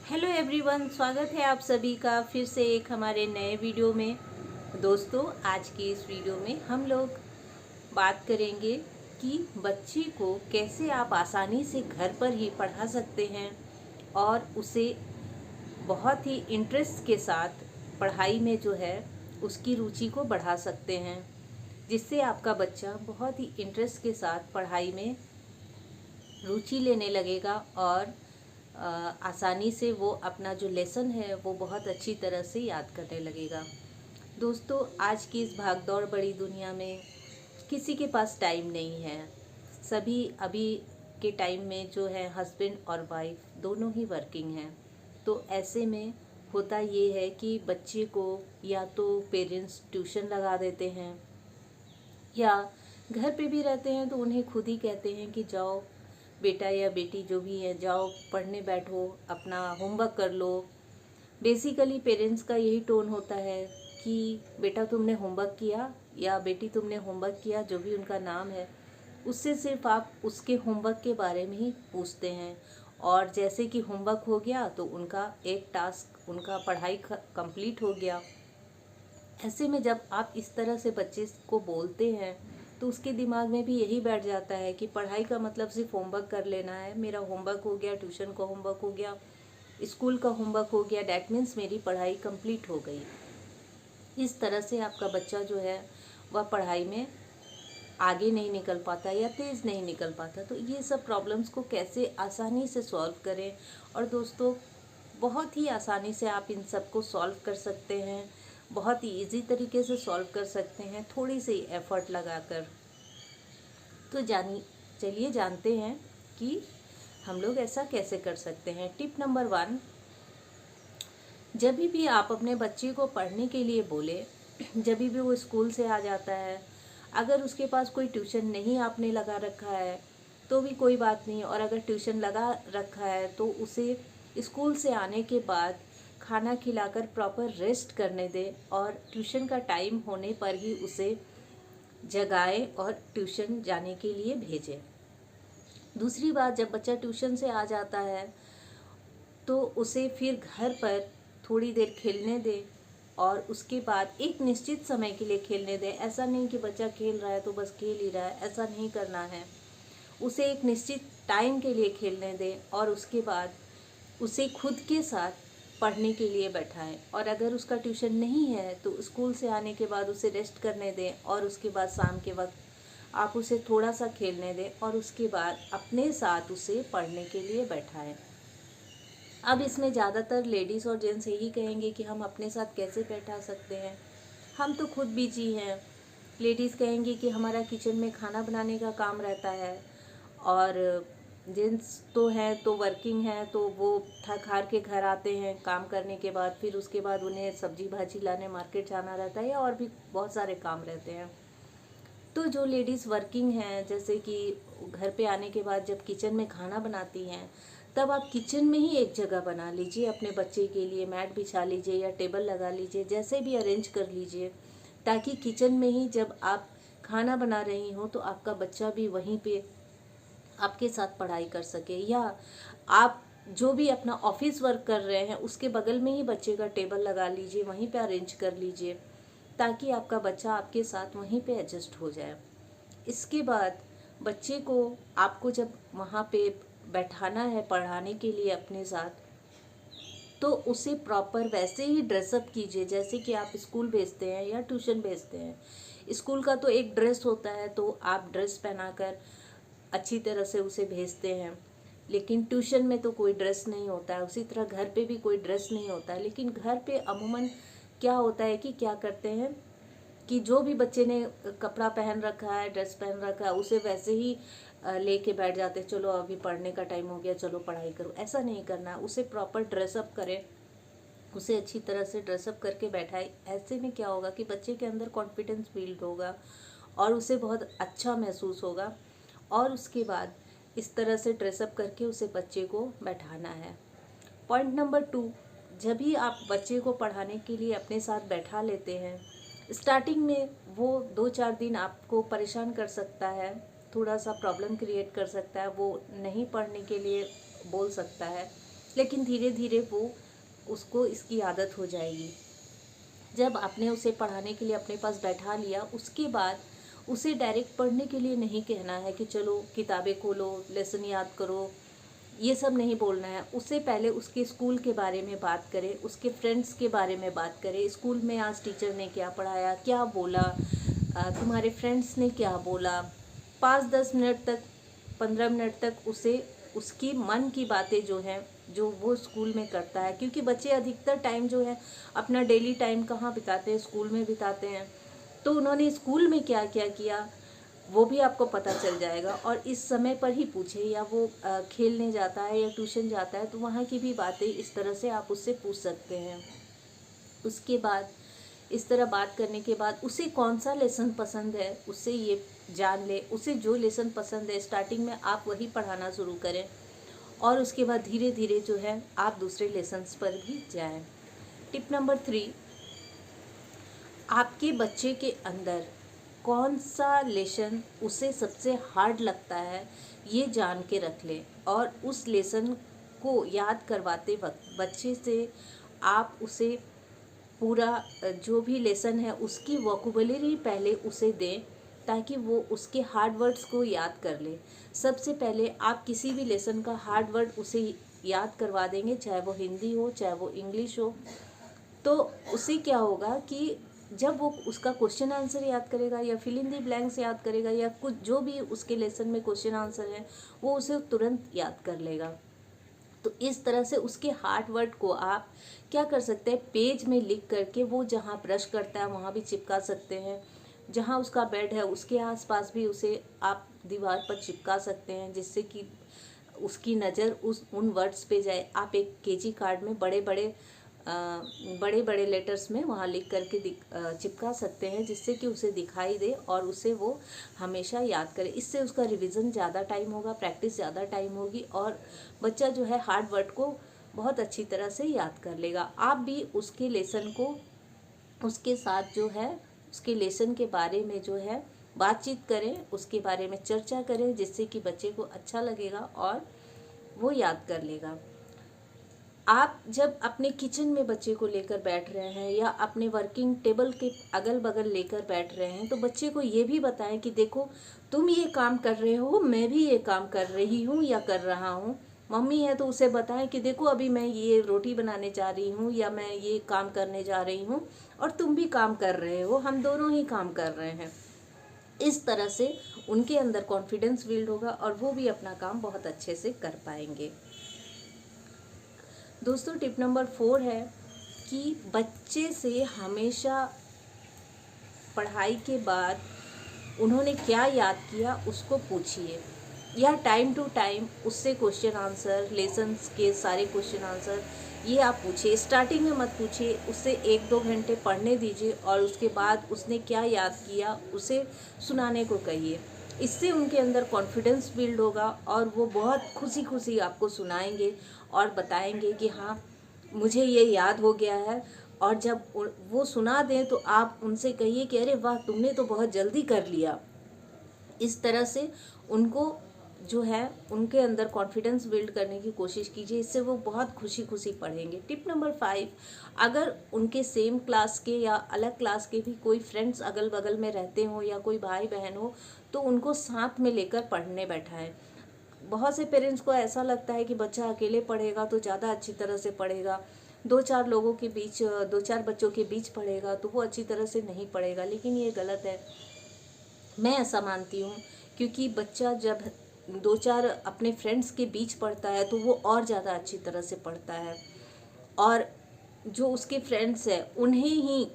Hello everyone, स्वागत है आप सभी का फिर से एक हमारे नए वीडियो में। दोस्तों, आज की इस वीडियो में हम लोग बात करेंगे कि बच्चे को कैसे आप आसानी से घर पर ही पढ़ा सकते हैं और उसे बहुत ही इंटरेस्ट के साथ पढ़ाई में जो है उसकी रुचि को बढ़ा सकते हैं, जिससे आपका बच्चा बहुत ही इंटरेस्ट के साथ पढ़ाई में रुचि लेने लगेगा और आसानी से वो अपना जो लेसन है वो बहुत अच्छी तरह से याद करने लगेगा। दोस्तों, आज की इस भागदौड़ बड़ी दुनिया में किसी के पास टाइम नहीं है। सभी अभी के टाइम में जो है हस्बैंड और वाइफ दोनों ही वर्किंग हैं। तो ऐसे में होता ये है कि बच्चे को या तो पेरेंट्स ट्यूशन लगा देते हैं या घर पे भी रहते हैं तो उन्हें खुद ही कहते हैं कि जाओ बेटा या बेटी जो भी है, जाओ पढ़ने बैठो, अपना होमवर्क कर लो। बेसिकली पेरेंट्स का यही टोन होता है कि बेटा तुमने होमवर्क किया या बेटी तुमने होमवर्क किया, जो भी उनका नाम है, उससे सिर्फ आप उसके होमवर्क के बारे में ही पूछते हैं। और जैसे कि होमवर्क हो गया तो उनका एक टास्क, उनका पढ़ाई कंप्लीट हो गया। ऐसे में जब आप इस तरह से बच्चे को बोलते हैं तो उसके दिमाग में भी यही बैठ जाता है कि पढ़ाई का मतलब सिर्फ होमवर्क कर लेना है। मेरा होमवर्क हो गया, ट्यूशन का होमवर्क हो गया, स्कूल का होमवर्क हो गया, डैट मीन्स मेरी पढ़ाई कंप्लीट हो गई। इस तरह से आपका बच्चा जो है वह पढ़ाई में आगे नहीं निकल पाता या तेज़ नहीं निकल पाता। तो ये सब प्रॉब्लम्स को कैसे आसानी से सॉल्व करें, और दोस्तों बहुत ही आसानी से आप इन सब को सॉल्व कर सकते हैं, बहुत ही इजी तरीके से सॉल्व कर सकते हैं थोड़ी सी एफर्ट लगाकर। तो चलिए जानते हैं कि हम लोग ऐसा कैसे कर सकते हैं। टिप नंबर 1, जब भी आप अपने बच्चे को पढ़ने के लिए बोले, जब भी वो स्कूल से आ जाता है, अगर उसके पास कोई ट्यूशन नहीं आपने लगा रखा है तो भी कोई बात नहीं, और अगर ट्यूशन लगा रखा है तो उसे स्कूल से आने के बाद खाना खिलाकर प्रॉपर रेस्ट करने दें और ट्यूशन का टाइम होने पर ही उसे जगाएं और ट्यूशन जाने के लिए भेजें। दूसरी बात, जब बच्चा ट्यूशन से आ जाता है तो उसे फिर घर पर थोड़ी देर खेलने दें और उसके बाद एक निश्चित समय के लिए खेलने दें। ऐसा नहीं कि बच्चा खेल रहा है तो बस खेल ही रहा है, ऐसा नहीं करना है। उसे एक निश्चित टाइम के लिए खेलने दें और उसके बाद उसे खुद के साथ पढ़ने के लिए बैठाएं। और अगर उसका ट्यूशन नहीं है तो स्कूल से आने के बाद उसे रेस्ट करने दें और उसके बाद शाम के वक्त आप उसे थोड़ा सा खेलने दें और उसके बाद अपने साथ उसे पढ़ने के लिए बैठाएं। अब इसमें ज़्यादातर लेडीज़ और जेंट्स यही कहेंगे कि हम अपने साथ कैसे बैठा सकते हैं, हम तो खुद बिजी हैं। लेडीज़ कहेंगी कि हमारा किचन में खाना बनाने का काम रहता है, और जेंट्स तो हैं तो वर्किंग हैं, तो वो थक हार के घर आते हैं काम करने के बाद, फिर उसके बाद उन्हें सब्जी भाजी लाने मार्केट जाना रहता है या और भी बहुत सारे काम रहते हैं। तो जो लेडीज़ वर्किंग हैं, जैसे कि घर पे आने के बाद जब किचन में खाना बनाती हैं, तब आप किचन में ही एक जगह बना लीजिए अपने बच्चे के लिए, मैट बिछा लीजिए या टेबल लगा लीजिए, जैसे भी अरेंज कर लीजिए, ताकि किचन में ही जब आप खाना बना रही हो तो आपका बच्चा भी वहीं पे आपके साथ पढ़ाई कर सके। या आप जो भी अपना ऑफिस वर्क कर रहे हैं उसके बगल में ही बच्चे का टेबल लगा लीजिए, वहीं पे अरेंज कर लीजिए, ताकि आपका बच्चा आपके साथ वहीं पे एडजस्ट हो जाए। इसके बाद बच्चे को आपको जब वहाँ पे बैठाना है पढ़ाने के लिए अपने साथ, तो उसे प्रॉपर वैसे ही ड्रेसअप कीजिए जैसे कि आप स्कूल भेजते हैं या ट्यूशन भेजते हैं। स्कूल का तो एक ड्रेस होता है, तो आप ड्रेस पहनाकर अच्छी तरह से उसे भेजते हैं, लेकिन ट्यूशन में तो कोई ड्रेस नहीं होता है। उसी तरह घर पे भी कोई ड्रेस नहीं होता है, लेकिन घर पे अमूमन क्या होता है कि क्या करते हैं कि जो भी बच्चे ने कपड़ा पहन रखा है, ड्रेस पहन रखा है, उसे वैसे ही लेके बैठ जाते हैं, चलो अभी पढ़ने का टाइम हो गया, चलो पढ़ाई करो। ऐसा नहीं करना है, उसे प्रॉपर ड्रेसअप करें, उसे अच्छी तरह से ड्रेसअप करके बैठाए। ऐसे में क्या होगा कि बच्चे के अंदर कॉन्फिडेंस बिल्ड होगा और उसे बहुत अच्छा महसूस होगा। और उसके बाद इस तरह से ड्रेसअप करके उसे बच्चे को बैठाना है। पॉइंट नंबर 2, जब भी आप बच्चे को पढ़ाने के लिए अपने साथ बैठा लेते हैं, स्टार्टिंग में वो 2-4 दिन आपको परेशान कर सकता है, थोड़ा सा प्रॉब्लम क्रिएट कर सकता है, वो नहीं पढ़ने के लिए बोल सकता है। लेकिन धीरे धीरे वो उसको इसकी आदत हो जाएगी। जब आपने उसे पढ़ाने के लिए अपने पास बैठा लिया, उसके बाद उसे डायरेक्ट पढ़ने के लिए नहीं कहना है कि चलो किताबें खोलो, लेसन याद करो, ये सब नहीं बोलना है। उससे पहले उसके स्कूल के बारे में बात करें, उसके फ्रेंड्स के बारे में बात करें। स्कूल में आज टीचर ने क्या पढ़ाया, क्या बोला, तुम्हारे फ्रेंड्स ने क्या बोला। 5-10 मिनट तक, 15 मिनट तक उसे उसकी मन की बातें जो हैं, जो वो स्कूल में करता है, क्योंकि बच्चे अधिकतर टाइम जो है अपना डेली टाइम कहाँ बिताते हैं, स्कूल में बिताते हैं। तो उन्होंने स्कूल में क्या क्या किया वो भी आपको पता चल जाएगा। और इस समय पर ही पूछे, या वो खेलने जाता है या ट्यूशन जाता है तो वहाँ की भी बातें इस तरह से आप उससे पूछ सकते हैं। उसके बाद इस तरह बात करने के बाद उसे कौन सा लेसन पसंद है उससे ये जान ले। उसे जो लेसन पसंद है स्टार्टिंग में आप वही पढ़ाना शुरू करें, और उसके बाद धीरे धीरे जो है आप दूसरे लेसन्स पर भी जाएं। टिप नंबर 3, आपके बच्चे के अंदर कौन सा लेसन उसे सबसे हार्ड लगता है ये जान के रख लें, और उस लेसन को याद करवाते वक्त बच्चे से आप उसे पूरा जो भी लेसन है उसकी वोकैबुलरी पहले उसे दें, ताकि वो उसके हार्ड वर्ड्स को याद कर ले। सबसे पहले आप किसी भी लेसन का हार्ड वर्ड उसे याद करवा देंगे, चाहे वो हिंदी हो चाहे वो इंग्लिश हो, तो उससे क्या होगा कि जब वो उसका क्वेश्चन आंसर याद करेगा या फिल इन दी ब्लैंक्स याद करेगा या कुछ जो भी उसके लेसन में क्वेश्चन आंसर है वो उसे तुरंत याद कर लेगा। तो इस तरह से उसके हार्ड वर्ड को आप क्या कर सकते हैं, पेज में लिख करके वो जहाँ ब्रश करता है वहाँ भी चिपका सकते हैं, जहाँ उसका बेड है उसके आसपास भी उसे आप दीवार पर चिपका सकते हैं, जिससे कि उसकी नज़र उन वर्ड्स पे जाए। आप एक केजी कार्ड में बड़े बड़े लेटर्स में वहाँ लिख करके चिपका सकते हैं, जिससे कि उसे दिखाई दे और उसे वो हमेशा याद करे। इससे उसका रिवीजन ज़्यादा टाइम होगा, प्रैक्टिस ज़्यादा टाइम होगी, और बच्चा जो है हार्ड वर्ड को बहुत अच्छी तरह से याद कर लेगा। आप भी उसके लेसन को उसके साथ जो है उसके लेसन के बारे में जो है बातचीत करें, उसके बारे में चर्चा करें, जिससे कि बच्चे को अच्छा लगेगा और वो याद कर लेगा। आप जब अपने किचन में बच्चे को लेकर बैठ रहे हैं या अपने वर्किंग टेबल के अगल बगल लेकर बैठ रहे हैं, तो बच्चे को ये भी बताएं कि देखो तुम ये काम कर रहे हो, मैं भी ये काम कर रही हूँ या कर रहा हूँ। मम्मी है तो उसे बताएं कि देखो अभी मैं ये रोटी बनाने जा रही हूँ या मैं ये काम करने जा रही हूँ और तुम भी काम कर रहे हो, हम दोनों ही काम कर रहे हैं। इस तरह से उनके अंदर कॉन्फिडेंस बिल्ड होगा और वो भी अपना काम बहुत अच्छे से कर पाएंगे। दोस्तों टिप नंबर 4 है कि बच्चे से हमेशा पढ़ाई के बाद उन्होंने क्या याद किया उसको पूछिए, या टाइम टू टाइम उससे क्वेश्चन आंसर, लेसन्स के सारे क्वेश्चन आंसर ये आप पूछिए। स्टार्टिंग में मत पूछिए, उससे 1-2 घंटे पढ़ने दीजिए और उसके बाद उसने क्या याद किया उसे सुनाने को कहिए। इससे उनके अंदर कॉन्फिडेंस बिल्ड होगा और वो बहुत खुशी खुशी आपको सुनाएंगे और बताएंगे कि हाँ मुझे ये याद हो गया है। और जब वो सुना दें तो आप उनसे कहिए कि अरे वाह तुमने तो बहुत जल्दी कर लिया। इस तरह से उनको जो है उनके अंदर कॉन्फिडेंस बिल्ड करने की कोशिश कीजिए, इससे वो बहुत खुशी खुशी पढ़ेंगे। टिप नंबर 5, अगर उनके सेम क्लास के या अलग क्लास के भी कोई फ्रेंड्स अगल बगल में रहते हों या कोई भाई बहन हो तो उनको साथ में लेकर पढ़ने बैठाएं। बहुत से पेरेंट्स को ऐसा लगता है कि बच्चा अकेले पढ़ेगा तो ज़्यादा अच्छी तरह से पढ़ेगा, 2-4 लोगों के बीच, 2-4 बच्चों के बीच पढ़ेगा तो वो अच्छी तरह से नहीं पढ़ेगा, लेकिन ये गलत है। मैं ऐसा मानती हूँ, क्योंकि बच्चा जब 2-4 अपने फ्रेंड्स के बीच पढ़ता है तो वो और ज़्यादा अच्छी तरह से पढ़ता है, और जो उसके फ्रेंड्स हैं उन्हें ही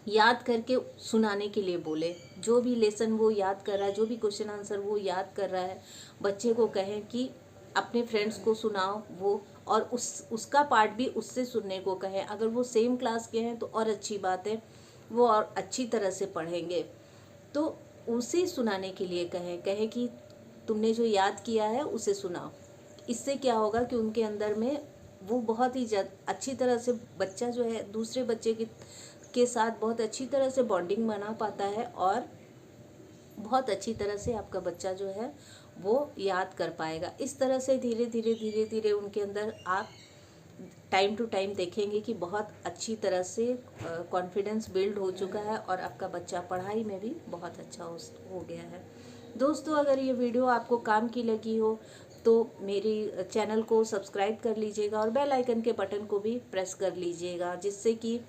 याद करके सुनाने के लिए बोले। जो भी लेसन वो याद कर रहा है, जो भी क्वेश्चन आंसर वो याद कर रहा है, बच्चे को कहें कि अपने फ्रेंड्स को सुनाओ वो, और उसका पार्ट भी उससे सुनने को कहें। अगर वो सेम क्लास के हैं तो और अच्छी बात है, वो और अच्छी तरह से पढ़ेंगे। तो उसे सुनाने के लिए कहें कि तुमने जो याद किया है उसे सुनाओ। इससे क्या होगा कि उनके अंदर में वो बहुत ही अच्छी तरह से बच्चा जो है दूसरे बच्चे के साथ बहुत अच्छी तरह से बॉन्डिंग बना पाता है, और बहुत अच्छी तरह से आपका बच्चा जो है वो याद कर पाएगा। इस तरह से धीरे धीरे उनके अंदर आप टाइम टू टाइम देखेंगे कि बहुत अच्छी तरह से कॉन्फिडेंस बिल्ड हो चुका है और आपका बच्चा पढ़ाई में भी बहुत अच्छा हो गया है। दोस्तों, अगर ये वीडियो आपको काम की लगी हो तो मेरी चैनल को सब्सक्राइब कर लीजिएगा और बेल आइकन के बटन को भी प्रेस कर लीजिएगा, जिससे कि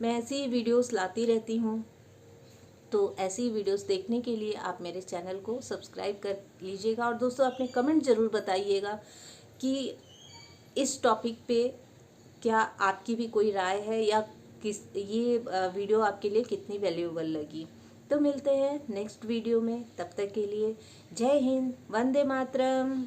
मैं ऐसी वीडियोस लाती रहती हूँ। तो ऐसी वीडियोस देखने के लिए आप मेरे चैनल को सब्सक्राइब कर लीजिएगा। और दोस्तों, अपने कमेंट ज़रूर बताइएगा कि इस टॉपिक पे क्या आपकी भी कोई राय है, या ये वीडियो आपके लिए कितनी वैल्यूएबल लगी। तो मिलते हैं नेक्स्ट वीडियो में, तब तक के लिए जय हिंद, वंदे मातरम।